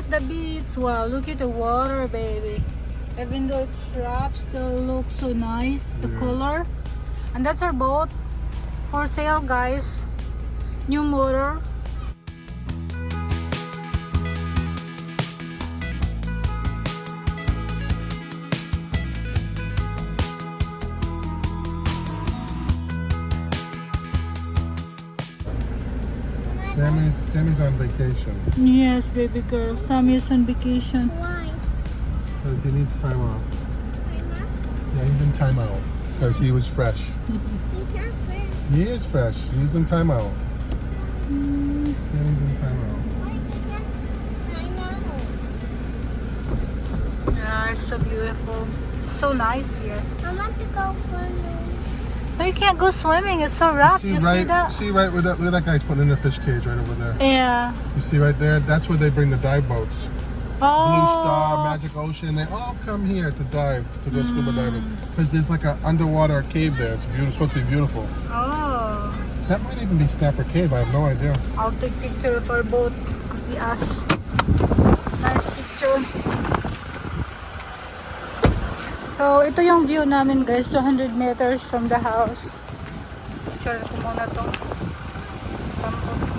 at the beach. Wow, look at the water, baby. Even though it's rough, still looks so nice. The color. And that's our boat. For sale, guys. New motor. Sammy's on vacation. Yes, baby girl. Sammy is on vacation. Why? Because he needs time off. Mama? Yeah, he's in timeout. Because he was fresh. He's not fresh. He is fresh. He's in timeout. Sammy's in timeout. Why is he not? I know. Yeah, it's so beautiful. It's so nice here. I want to go swimming. No, you can't go swimming. It's so rough. You see that? See right where that guy's putting in a fish cage right over there. Yeah. You see right there? That's where they bring the dive boats. Oh. Blue Star, Magic Ocean, they all come here to dive, to go scuba diving. Because there's like an underwater cave there. It's beautiful, supposed to be beautiful. Oh. That might even be Snapper Cave, I have no idea. I'll take picture of our boat because they asked. Nice picture. So, ito yung view namin, guys. 200 meters from the house. Picture ko muna to. Tampon ko.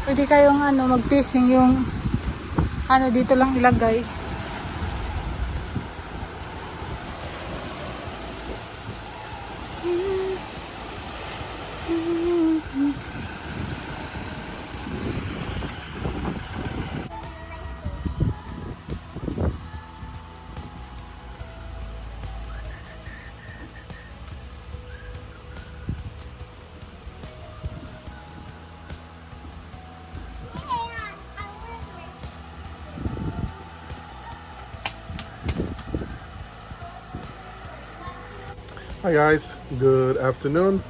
Pwede kayong mag-fishing yung dito lang ilagay. Hi guys, good afternoon.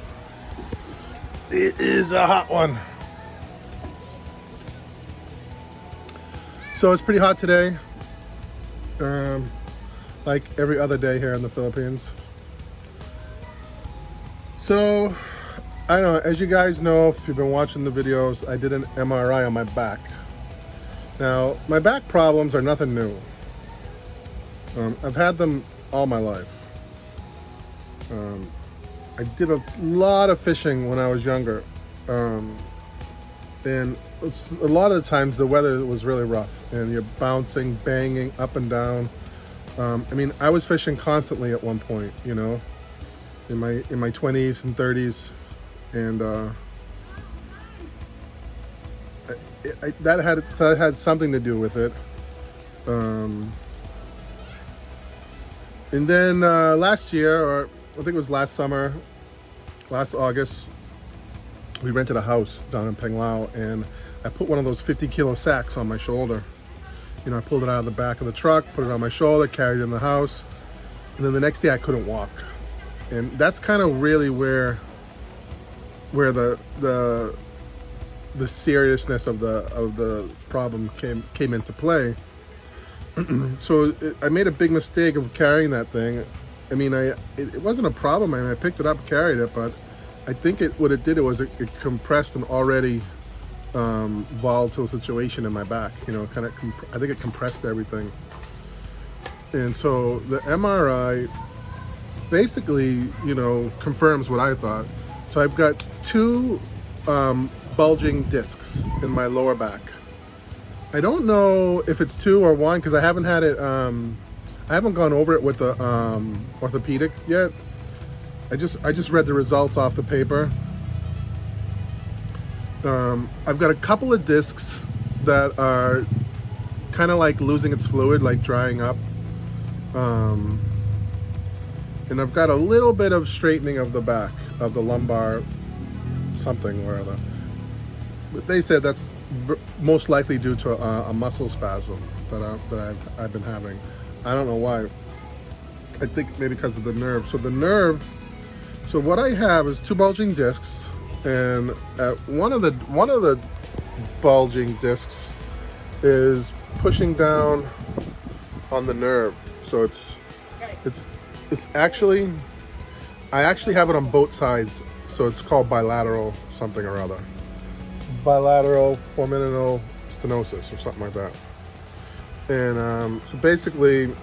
It is a hot one. So it's pretty hot today, like every other day here in the Philippines. So, I don't know, as you guys know, if you've been watching the videos, I did an MRI on my back. Now, my back problems are nothing new. I've had them all my life. I did a lot of fishing when I was younger, and a lot of the times the weather was really rough and you're bouncing, banging up and down. I mean, I was fishing constantly at one point, you know, in my 20s and 30s, and that had something to do with it. And then last year, or I think it was last summer, last August, we rented a house down in Penglao, and I put one of those 50-kilo sacks on my shoulder. You know, I pulled it out of the back of the truck, put it on my shoulder, carried it in the house, and then the next day I couldn't walk. And that's kind of really where the seriousness of the problem came into play. So I made a big mistake of carrying that thing. I mean, it wasn't a problem. I mean, I picked it up, carried it, but I think what it did was it compressed an already volatile situation in my back. You know, I think it compressed everything. And so the MRI basically, you know, confirms what I thought. So I've got two bulging discs in my lower back. I don't know if it's two or one because I haven't had it. I haven't gone over it with the orthopedic yet. I just read the results off the paper. I've got a couple of discs that are kind of like losing its fluid, like drying up. And I've got a little bit of straightening of the back, of the lumbar, something or other. But they said that's most likely due to a muscle spasm that I've been having. I don't know why. I think maybe because of the nerve. So what I have is two bulging discs, and one of the bulging discs is pushing down on the nerve. So it's actually, I actually have it on both sides. So it's called bilateral something or other. Bilateral foraminal stenosis or something like that. And so basically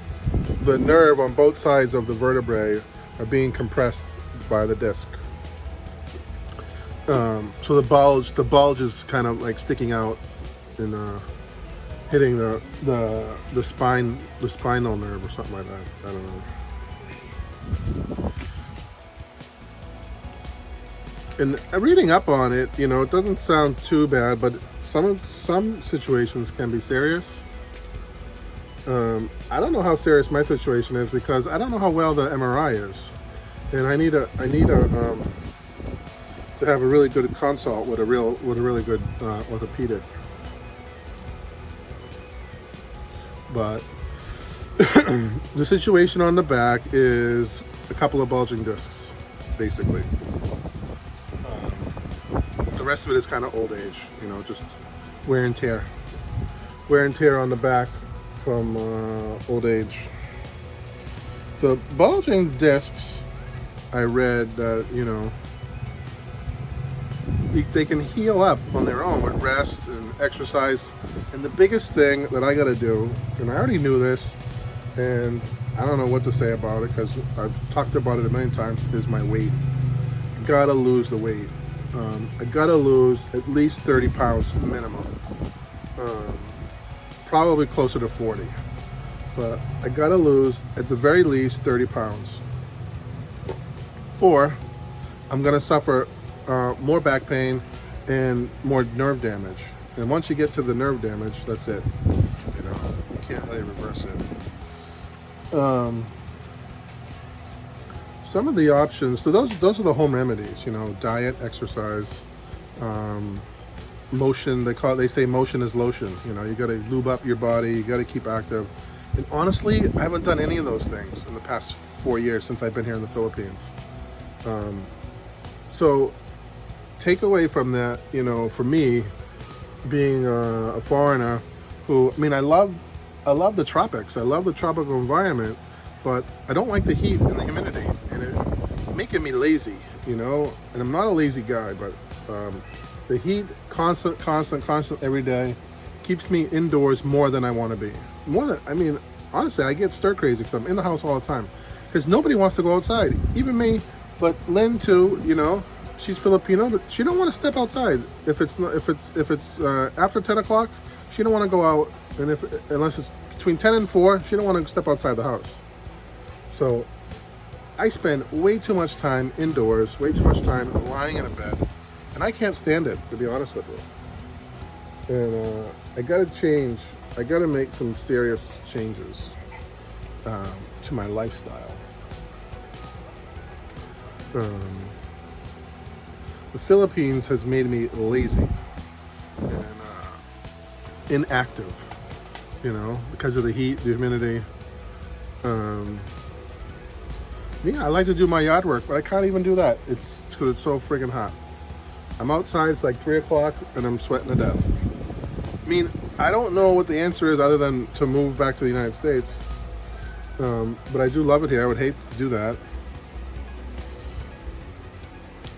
the nerve on both sides of the vertebrae are being compressed by the disc. So the bulge is kind of like sticking out and hitting the spinal nerve or something like that. I don't know. And reading up on it, you know, it doesn't sound too bad, but some situations can be serious. I don't know how serious my situation is because I don't know how well the MRI is, and I need to have a really good consult with a really good orthopedic. But the situation on the back is a couple of bulging discs, basically. The rest of it is kind of old age, you know, just wear and tear on the back from old age. The bulging discs, I read that, you know, they can heal up on their own with rest and exercise. And the biggest thing that I got to do, and I already knew this, and I don't know what to say about it because I've talked about it many times, is my weight. I gotta lose the weight. I gotta lose at least 30 pounds minimum. Probably closer to 40. But I gotta lose at the very least 30 pounds. Or I'm gonna suffer more back pain and more nerve damage. And once you get to the nerve damage, that's it. You know, you can't really reverse it. Some of the options, so those are the home remedies, you know, diet, exercise, motion. They say motion is lotion. You know, you got to lube up your body, you got to keep active. And honestly, I haven't done any of those things in the past 4 years since I've been here in the Philippines. So take away from that, you know, for me, being a foreigner who, I mean, I love the tropics. I love the tropical environment, but I don't like the heat and the humidity, and it making me lazy, you know. And I'm not a lazy guy, but the heat, constant every day, keeps me indoors more than I want to be. I mean, honestly, I get stir crazy because I'm in the house all the time. Because nobody wants to go outside, even me. But Lynn too, you know, she's Filipino, but she don't want to step outside. If it's after 10 o'clock, she don't want to go out, and unless it's between 10 and 4, she don't want to step outside the house. So I spend way too much time indoors, way too much time lying in a bed, and I can't stand it, to be honest with you. And I gotta change. I gotta make some serious changes to my lifestyle. The Philippines has made me lazy and inactive, you know, because of the heat, the humidity. Yeah, I like to do my yard work, but I can't even do that. It's because it's so friggin' hot. I'm outside, it's like 3 o'clock, and I'm sweating to death. I mean, I don't know what the answer is other than to move back to the United States. But I do love it here. I would hate to do that.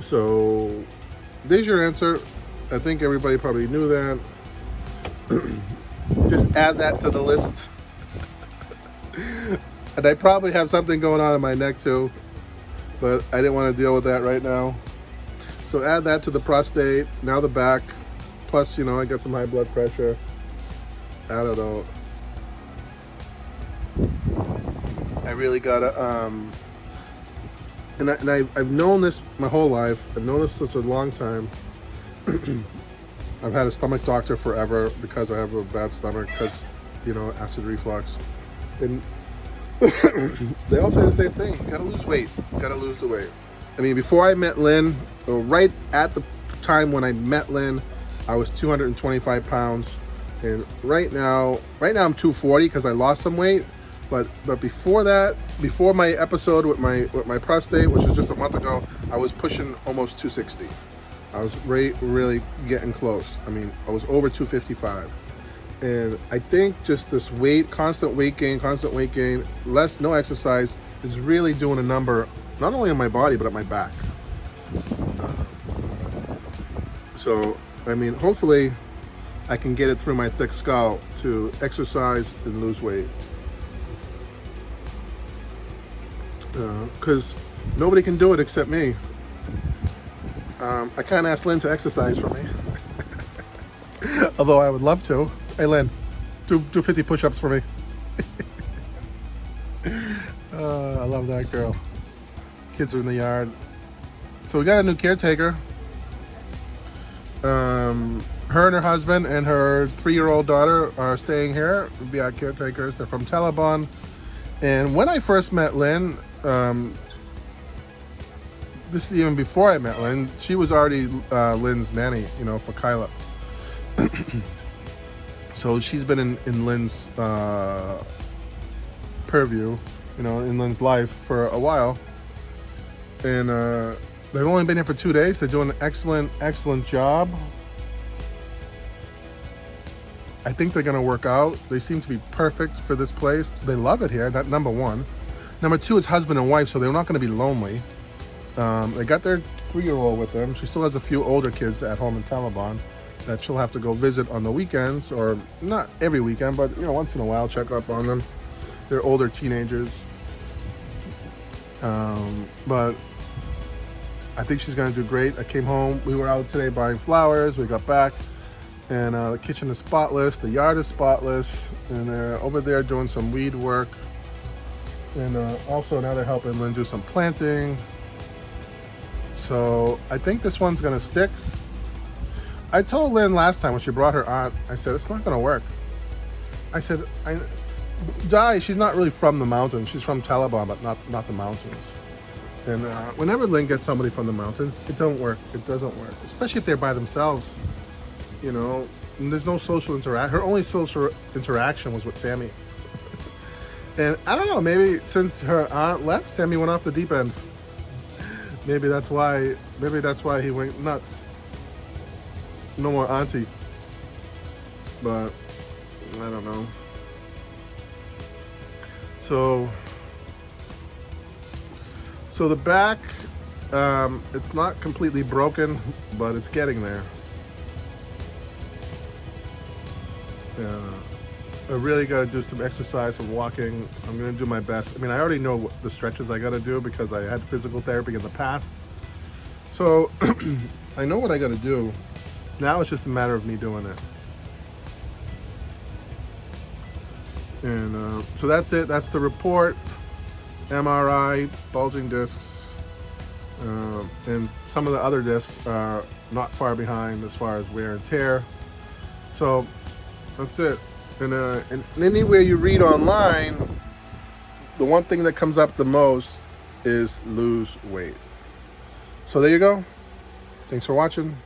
So, there's your answer. I think everybody probably knew that. Just add that to the list. And I probably have something going on in my neck too, but I didn't want to deal with that right now. So add that to the prostate, now the back, plus, you know, I got some high blood pressure. I don't know. I really gotta, I've known this my whole life. I've known this such a long time. I've had a stomach doctor forever because I have a bad stomach because, you know, acid reflux. And they all say the same thing. You gotta lose weight. You gotta lose the weight. I mean, before I met Lynn, or right at the time when I met Lynn, I was 225 pounds. And right now I'm 240 because I lost some weight. But before that, before my episode with my prostate, which was just a month ago, I was pushing almost 260. I was really getting close. I mean, I was over 255. And I think just this constant weight gain, no exercise is really doing a number, not only on my body, but at my back. So, I mean, hopefully I can get it through my thick skull to exercise and lose weight. Because nobody can do it except me. I can't ask Lynn to exercise for me. Although I would love to. Hey Lynn, do 50 push-ups for me. I love that girl. Kids are in the yard. So we got a new caretaker. Her and her husband and her 3-year-old daughter are staying here. We'll be our caretakers. They're from Taliban. And when I first met Lynn, this is even before I met Lynn, she was already Lynn's nanny, you know, for Kyla. So she's been in Lynn's purview, you know, in Lynn's life for a while. And they've only been here for 2 days. They're doing an excellent job. I think they're gonna work out. They seem to be perfect for this place. They love it here, that number one. Number two, it's husband and wife, so they're not gonna be lonely. They got their 3-year-old with them. She still has a few older kids at home in Taliban that she'll have to go visit on the weekends, or not every weekend, but you know, once in a while, check up on them. They're older teenagers. But I think she's gonna do great. I came home, we were out today buying flowers, we got back, and the kitchen is spotless, the yard is spotless, and they're over there doing some weed work. And also now they're helping Lynn do some planting. So I think this one's gonna stick. I told Lynn last time when she brought her aunt, I said, it's not gonna work. I said, Di, she's not really from the mountains. She's from Taliban, but not the mountains. And whenever Lynn gets somebody from the mountains, it don't work. It doesn't work, especially if they're by themselves. You know, and there's no social interaction. Her only social interaction was with Sammy. And I don't know, maybe since her aunt left, Sammy went off the deep end. Maybe that's why he went nuts. No more auntie. But I don't know. So the back, it's not completely broken, but it's getting there. I really got to do some exercise, some walking. I'm going to do my best. I mean, I already know what the stretches I got to do because I had physical therapy in the past. So I know what I got to do. Now it's just a matter of me doing it. And so that's it. That's the report. MRI, bulging discs. And some of the other discs are not far behind as far as wear and tear. So that's it. And anywhere you read online, the one thing that comes up the most is lose weight. So there you go. Thanks for watching.